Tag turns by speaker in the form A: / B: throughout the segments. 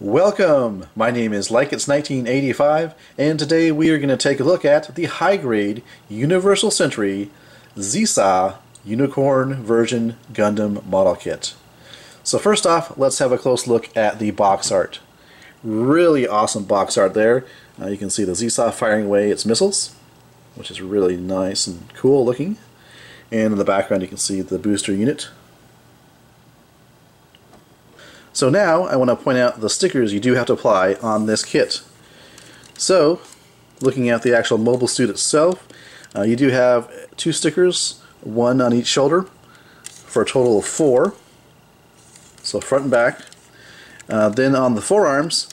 A: Welcome! My name is LikeIt's1985, and today we are going to take a look at the high-grade Universal Century ZSAA Unicorn Version Gundam Model Kit. So first off, let's have a close look at the box art. Really awesome box art there. You can see the ZSAA firing away its missiles, which is really nice and cool looking. And in the background you can see the booster unit. So now I want to point out the stickers you do have to apply on this kit. So, looking at the actual mobile suit itself, you do have 2 stickers, 1 on each shoulder, for a total of 4. So front and back. Then on the forearms,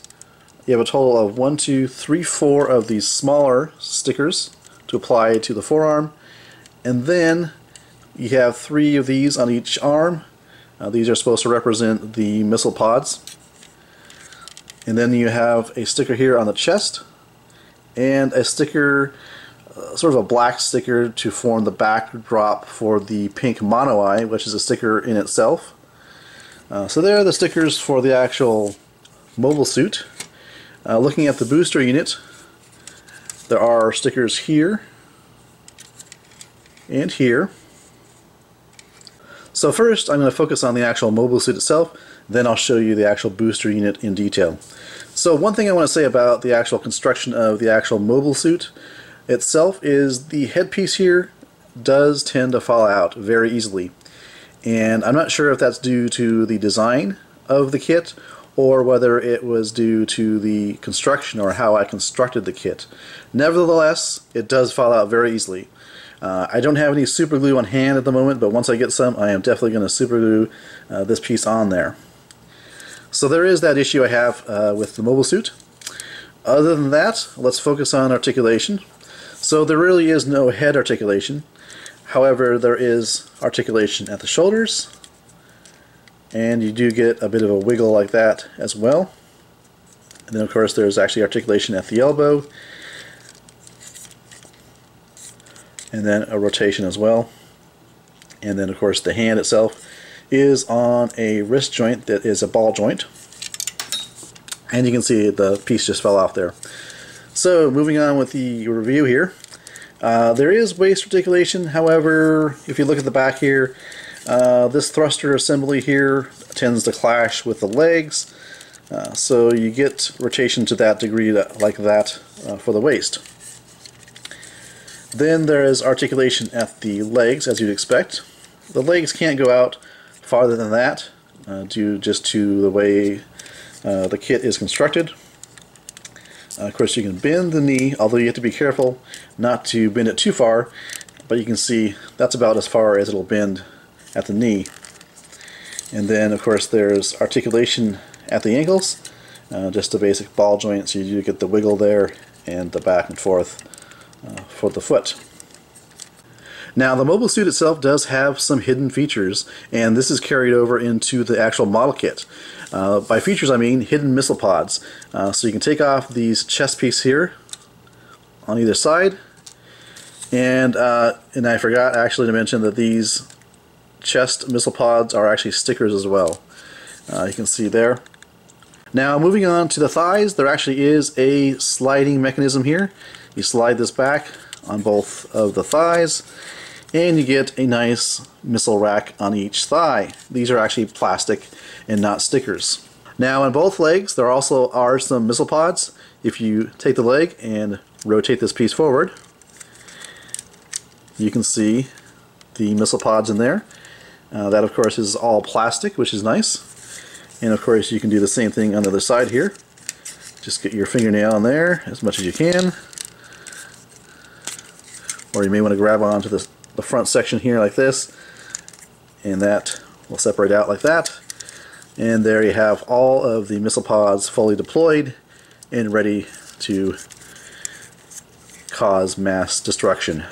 A: you have a total of 1, 2, 3, 4 of these smaller stickers to apply to the forearm. And then you have 3 of these on each arm. These are supposed to represent the missile pods. And then you have a sticker here on the chest, and a sticker, sort of a black sticker to form the backdrop for the pink mono eye, which is a sticker in itself. So there are the stickers for the actual mobile suit. Looking at the booster unit, there are stickers here and here. So first I'm going to focus on the actual mobile suit itself, then I'll show you the actual booster unit in detail. So one thing I want to say about the actual construction of the actual mobile suit itself is the headpiece here does tend to fall out very easily. And I'm not sure if that's due to the design of the kit or whether it was due to the construction or how I constructed the kit. Nevertheless, it does fall out very easily. I don't have any super glue on hand at the moment, but once I get some, I am definitely going to super glue this piece on there. So there is that issue I have with the mobile suit. Other than that, let's focus on articulation. So there really is no head articulation. However, there is articulation at the shoulders, and you do get a bit of a wiggle like that as well. And then of course there's actually articulation at the elbow, and then a rotation as well. And then of course the hand itself is on a wrist joint that is a ball joint, and you can see the piece just fell off there. So moving on with the review here, there is waist articulation. However, if you look at the back here, this thruster assembly here tends to clash with the legs, so you get rotation to that degree like that for the waist. Then there is articulation at the legs, as you'd expect. The legs can't go out farther than that, due just to the way the kit is constructed. Of course you can bend the knee, although you have to be careful not to bend it too far, but you can see that's about as far as it'll bend at the knee. And then of course there's articulation at the ankles, just a basic ball joint, so you do get the wiggle there and the back and forth for the foot. Now the mobile suit itself does have some hidden features, and this is carried over into the actual model kit. By features I mean hidden missile pods. So you can take off these chest piece here on either side, and I forgot actually to mention that these chest missile pods are actually stickers as well. You can see there. Now moving on to the thighs, there actually is a sliding mechanism here. You slide this back on both of the thighs, and you get a nice missile rack on each thigh. These are actually plastic and not stickers. Now on both legs there also are some missile pods. If you take the leg and rotate this piece forward, you can see the missile pods in there. That of course is all plastic, which is nice. And of course you can do the same thing on the other side here. Just get your fingernail in there as much as you can. Or you may want to grab onto the front section here like this, and that will separate out like that. And there you have all of the missile pods fully deployed and ready to cause mass destruction.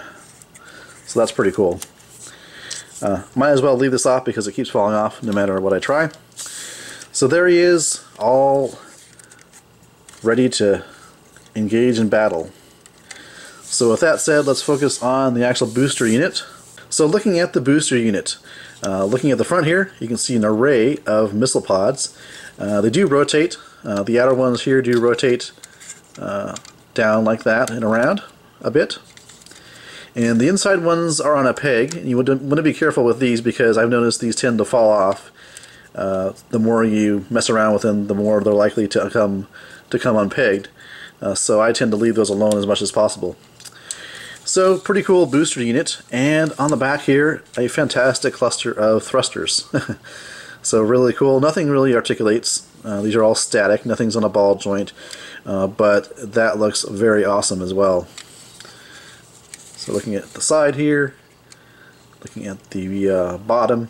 A: So that's pretty cool. Might as well leave this off because it keeps falling off no matter what I try. So there he is, all ready to engage in battle. So with that said, let's focus on the actual booster unit. So looking at the booster unit, looking at the front here, you can see an array of missile pods. They do rotate. The outer ones here do rotate down like that and around a bit. And the inside ones are on a peg. And you want to be careful with these because I've noticed these tend to fall off. The more you mess around with them, the more they're likely to come unpegged. So I tend to leave those alone as much as possible. So pretty cool booster unit, and on the back here a fantastic cluster of thrusters. So really cool. Nothing really articulates. These are all static. Nothing's on a ball joint, but that looks very awesome as well. So looking at the side here, looking at the bottom,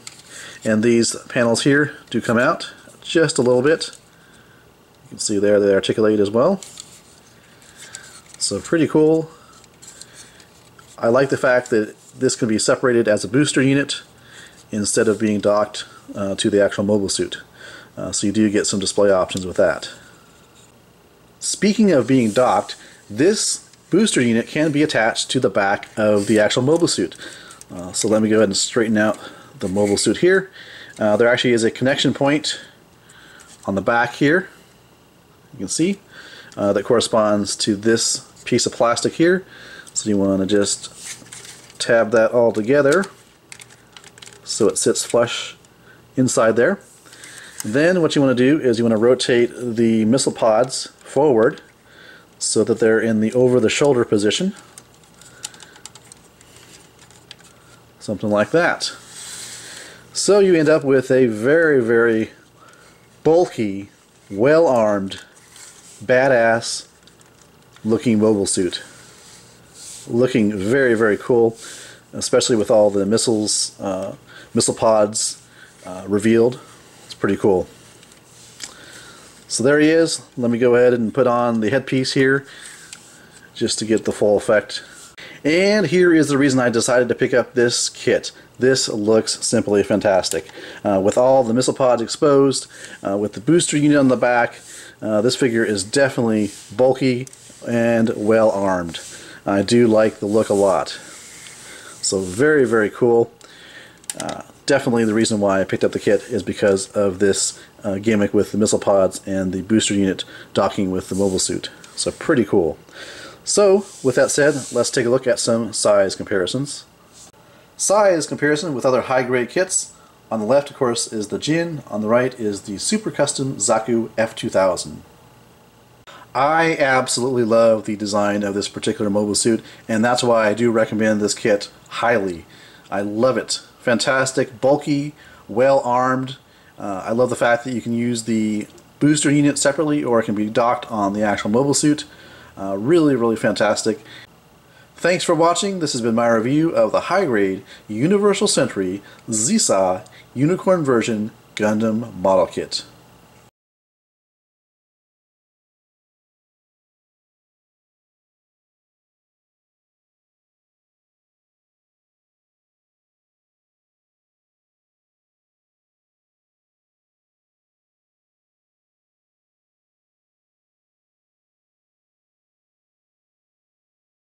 A: and these panels here do come out just a little bit. You can see there they articulate as well. So pretty cool. I like the fact that this can be separated as a booster unit instead of being docked to the actual mobile suit. So you do get some display options with that. Speaking of being docked, this booster unit can be attached to the back of the actual mobile suit. So let me go ahead and straighten out the mobile suit here. There actually is a connection point on the back here, you can see, that corresponds to this piece of plastic here. So you want to just tab that all together so it sits flush inside there. Then what you want to do is you want to rotate the missile pods forward so that they're in the over-the-shoulder position. Something like that. So you end up with a very, very bulky, well-armed, badass looking mobile suit. Looking very, very cool, especially with all the missile pods revealed. It's pretty cool. So there he is. Let me go ahead and put on the headpiece here just to get the full effect. And here is the reason I decided to pick up this kit. This looks simply fantastic. With all the missile pods exposed, with the booster unit on the back, this figure is definitely bulky and well armed. I do like the look a lot. So very, very cool. Definitely the reason why I picked up the kit is because of this gimmick with the missile pods and the booster unit docking with the mobile suit. So pretty cool. So with that said, let's take a look at some size comparisons. Size comparison with other high-grade kits. On the left, of course, is the Jin. On the right is the Super Custom Zaku F2000. I absolutely love the design of this particular mobile suit, and that's why I do recommend this kit highly. I love it. Fantastic, bulky, well armed. I love the fact that you can use the booster unit separately or it can be docked on the actual mobile suit. Really, really fantastic. Thanks for watching. This has been my review of the high-grade Universal Century ZSAA Unicorn version Gundam model kit.